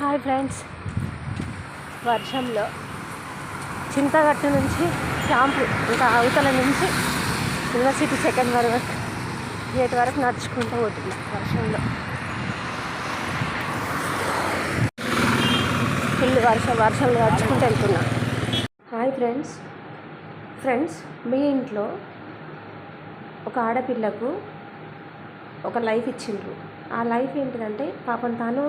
Hi friends, వర్షంలో చింతగట్టు నుంచి camp ఇంకా అవతల నుంచి యూనివర్సిటీ సెకండ్ వరకు గేట్ వరకు నడుచుకుంటూ పోతున్నా. వర్షంలో ఫుల్ వర్షంలో నడుచుకుంటూ వెళ్తున్నా. హాయ్ ఫ్రెండ్స్ మీ ఇంట్లో ఒక ఆడపిల్లకు ఒక లైఫ్ ఇచ్చిండ్రు. ఆ లైఫ్ ఏంటిదంటే పాపం తాను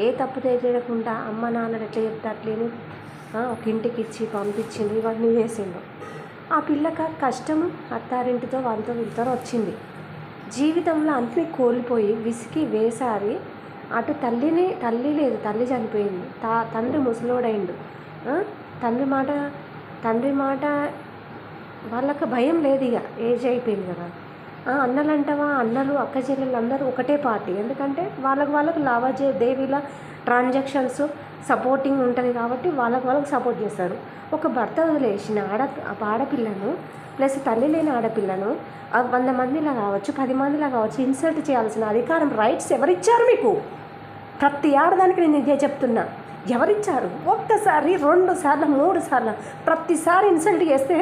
ఏ తప్పు చేయకుండా అమ్మ నాన్నలు ఎట్లా చెప్తే అట్లేని ఒక ఇంటికి ఇచ్చి పంపించిండు, ఇవన్నీ చేసిండు. ఆ పిల్లక కష్టం అత్తారింటితో వాళ్ళతో వీళ్ళతో వచ్చింది. జీవితంలో అన్నీ కోల్పోయి విసికి వేసారి అటు తల్లి లేదు, తల్లి చనిపోయింది, తండ్రి ముసలోడైండు. తండ్రి మాట వాళ్ళకు భయం లేదు, ఇక ఏజ్ అయిపోయింది కదా. అన్నలు అంటావా, అన్నలు అక్క చెల్లెలు అందరూ ఒకటే పార్టీ. ఎందుకంటే వాళ్ళకు లావాదేవీల ట్రాన్సాక్షన్స్ సపోర్టింగ్ ఉంటుంది కాబట్టి వాళ్ళకు సపోర్ట్ చేస్తారు. ఒక భర్త వదిలేసిన ఆడపిల్లను ప్లస్ తల్లి లేని ఆడపిల్లను 100 మందిలా కావచ్చు, 10 మందిలా కావచ్చు ఇన్సల్ట్ చేయాల్సిన అధికారం, రైట్స్ ఎవరిచ్చారు మీకు? ప్రతి ఆడదానికి నేను ఇదే చెప్తున్నా. ఎవరిచ్చారు? ఒక్కసారి, 2 సార్లు, 3 సార్లు ప్రతిసారి ఇన్సల్ట్ చేస్తే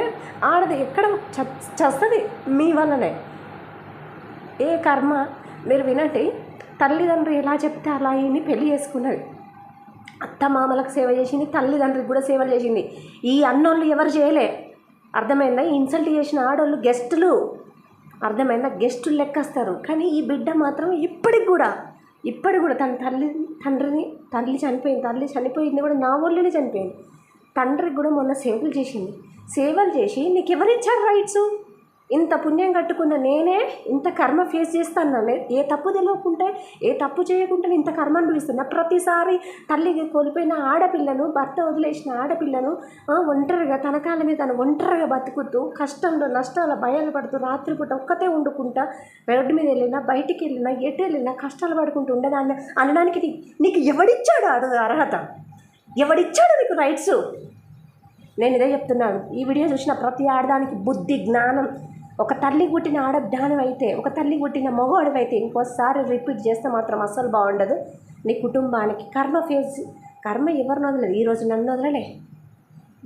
ఆడది ఎక్కడ చస్తుంది? మీ వల్లనే. ఏ కర్మ మీరు వినండి. తల్లిదండ్రులు ఎలా చెప్తే అలా ఈయన్ని పెళ్లి చేసుకున్నది. అత్త మామలకు సేవ చేసింది, తల్లిదండ్రులకు కూడా సేవలు చేసింది. ఈ అన్నోళ్ళు ఎవరు చేయలే. అర్థమైందా? ఈ చేసిన ఆడోళ్ళు గెస్టులు, అర్థమైందా? గెస్టులు లెక్కొస్తారు. కానీ ఈ బిడ్డ మాత్రం ఇప్పటికి కూడా తన తల్లి చనిపోయింది కూడా నా ఊళ్ళోనే చనిపోయింది. తండ్రికి కూడా మొన్న సేవలు చేసి నీకు ఎవరిచ్చారు రైట్స్? ఇంత పుణ్యం కట్టుకున్న నేనే ఇంత కర్మ ఫేస్ చేస్తాను. ఏ తప్పు తెలియకుంటే, ఏ తప్పు చేయకుంటే ఇంత కర్మ అనిపిస్తున్నా. ప్రతిసారి తల్లికి కోల్పోయిన ఆడపిల్లను, భర్త వదిలేసిన ఆడపిల్లను ఒంటరిగా తన కాళ్ళ మీద తను ఒంటరిగా బతుకుతూ కష్టంలో నష్టాల భయాలు పడుతూ రాత్రిపూట ఒక్కతే వండుకుంటా రోడ్డు మీద వెళ్ళినా, బయటికి వెళ్ళినా, ఎటు వెళ్ళినా కష్టాలు పడుకుంటూ ఉండేదాన్ని అనడానికి నీకు ఎవడిచ్చాడు అర్హత? ఎవడిచ్చాడు నీకు రైట్స్? నేను ఇదే చెప్తున్నాను. ఈ వీడియో చూసిన ప్రతి ఆడదానికి బుద్ధి, జ్ఞానం, ఒక తల్లి పుట్టిన ఆడదానం అయితే, ఒక తల్లి పుట్టిన మగవాడు అయితే ఇంకోసారి రిపీట్ చేస్తే మాత్రం అస్సలు బాగుండదు. నీ కుటుంబానికి కర్మ ఎవరిని వదలలేదు. ఈరోజు నన్ను వదలలే.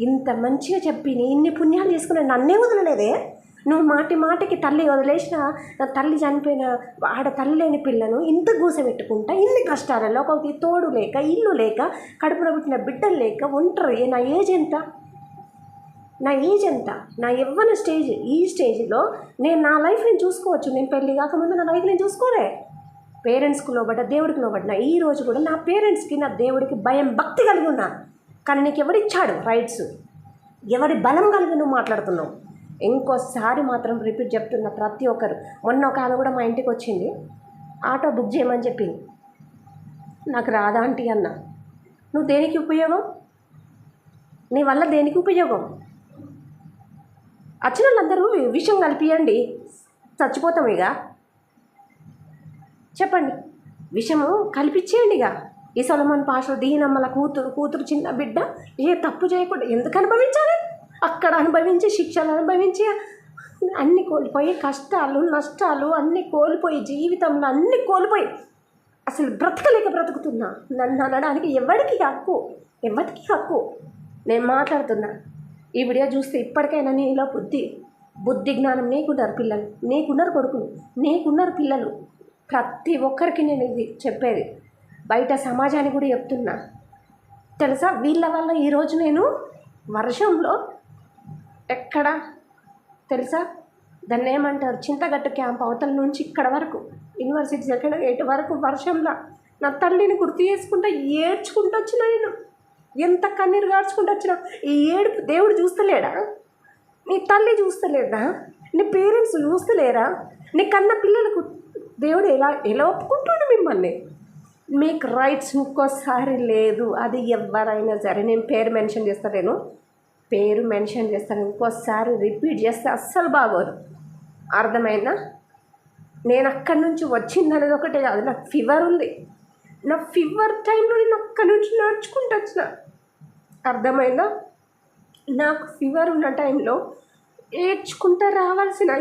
ఇంత మంచిగా చెప్పి ఇన్ని పుణ్యాలు చేసుకుని నన్నే వదలలేదే. నువ్వు మాటికి తల్లి వదిలేసిన, తల్లి చనిపోయిన తల్లి లేని పిల్లను ఇంత గూసబెట్టుకుంటా ఇన్ని కష్టాలలో, ఒక తోడు లేక, ఇల్లు లేక, కడుపున పుట్టిన బిడ్డలు లేక, ఒంటరి. నా ఏజ్ ఎంత? నా యవ్వన స్టేజ్. ఈ స్టేజ్లో నేను నా లైఫ్ నేను చూసుకోవచ్చు. నేను పెళ్ళి కాకముందు నా లైఫ్ నేను చూసుకోలే. పేరెంట్స్కి లోబడ్డా, దేవుడికి లోబడ్డా. ఈ రోజు కూడా నా పేరెంట్స్కి, నా దేవుడికి భయం, భక్తి కలిగి ఉన్నా. కానీ నీకు ఎవడిచ్చాడు రైట్స్? ఎవడి బలం కలిగి నువ్వు మాట్లాడుతున్నావు? ఇంకోసారి మాత్రం రిపీట్ చెప్తున్నా ప్రతి ఒక్కరు. మొన్న ఒక ఆమె కూడా మా ఇంటికి వచ్చింది, ఆటో బుక్ చేయమని చెప్పింది. నాకు రాదా ఆంటీ అన్న. నువ్వు దేనికి ఉపయోగం? నీ వల్ల దేనికి ఉపయోగం? వచ్చిన వాళ్ళందరూ విషయం కలిపియండి, చచ్చిపోతాం. ఇక చెప్పండి, విషము కల్పించేయండి. ఇక ఈ సొలమన్ పాష దీనమ్మల కూతురు చిన్న బిడ్డ ఏ తప్పు చేయకుండా ఎందుకు అనుభవించాలి? అక్కడ అనుభవించి, శిక్షలు అనుభవించి, అన్నీ కోల్పోయి, కష్టాలు నష్టాలు అన్నీ కోల్పోయి, జీవితంలో అన్నీ కోల్పోయి అసలు బ్రతుకుతున్నా. నన్ను అనడానికి ఎవరికి హక్కు? నేను మాట్లాడుతున్నా. ఈ వీడియో చూస్తే ఇప్పటికైనా నీలో బుద్ధి జ్ఞానం నీకున్నారు పిల్లలు, నీకున్నారు కొడుకులు, నీకున్నారు పిల్లలు. ప్రతి ఒక్కరికి నేను ఇది చెప్పేది. బయట సమాజానికి కూడా చెప్తున్నా. తెలుసా, వీళ్ళ వల్ల ఈరోజు నేను వర్షంలో ఎక్కడ తెలుసా, దాన్ని ఏమంటారు, చింతగట్టు క్యాంప్ అవతల నుంచి ఇక్కడ వరకు యూనివర్సిటీ సెకండ్ గేట్ వరకు వర్షంలో నా తల్లిని గుర్తు చేసుకుంటా ఏడ్చుకుంటూ వచ్చిన నేను. ఎంత కన్నీరు గార్చుకుంటూ వచ్చినా ఈ ఏడుపు దేవుడు చూస్తలేడా? నీ తల్లి చూస్తలేదా? నీ పేరెంట్స్ చూస్తలేరా? నీ కన్న పిల్లలకు దేవుడు ఎలా ఒప్పుకుంటాడు మిమ్మల్ని? మీకు రైట్స్ ఇంకోసారి లేదు. అది ఎవరైనా సరే, నేను పేరు మెన్షన్ చేస్తాను, ఇంకోసారి రిపీట్ చేస్తే అస్సలు బాగోదు. అర్థమైందా? నేను అక్కడి నుంచి వచ్చిందనేది ఒకటే కాదు, నాకు ఫీవర్ ఉంది. నా ఫీవర్ టైంలో నేను అక్కడి నుంచి నడుచుకుంటూ వచ్చిన. అర్థమైందా? నాకు ఫీవర్ ఉన్న టైంలో ఏడ్చుకుంటూ రావాల్సిన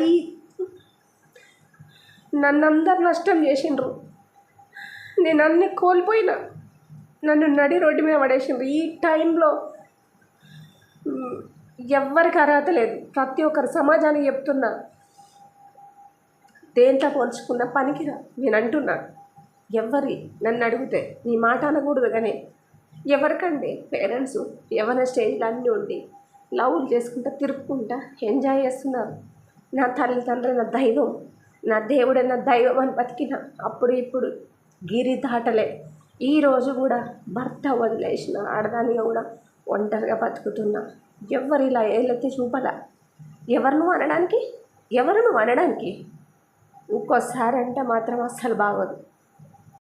నన్ను అందరు నష్టం చేసిండ్రు. నేను అన్నీ కోల్పోయినా. నన్ను నడి రోడ్డు మీద పడేసిండ్రు. ఈ టైంలో ఎవ్వరికి అర్హత లేదు. ప్రతి ఒక్కరు సమాజానికి చెప్తున్నా, దేంట్లో పోల్చుకున్న పనికిరా నేను అంటున్నా. ఎవరి నన్ను అడిగితే నీ మాట అనకూడదు, కానీ ఎవరికండి పేరెంట్స్ ఎవరైనా స్టేజ్లో అన్నీ ఉండి లవ్లు చేసుకుంటా తిరుక్కుంటా ఎంజాయ్ చేస్తున్నారు. నా తల్లిదండ్రులు నా దైవం, నా దేవుడే నా దైవం అని బతికిన. అప్పుడు ఇప్పుడు గిరి దాటలే. ఈరోజు కూడా భర్త వదిలేసిన ఆడదానిగా కూడా ఒంటరిగా బతుకుతున్నా. ఎవరు ఇలా ఏళ్ళెత్తి చూపలా. ఎవరు నువ్వు అనడానికి ఇంకోసారి అంటే మాత్రం అస్సలు బాగోదు.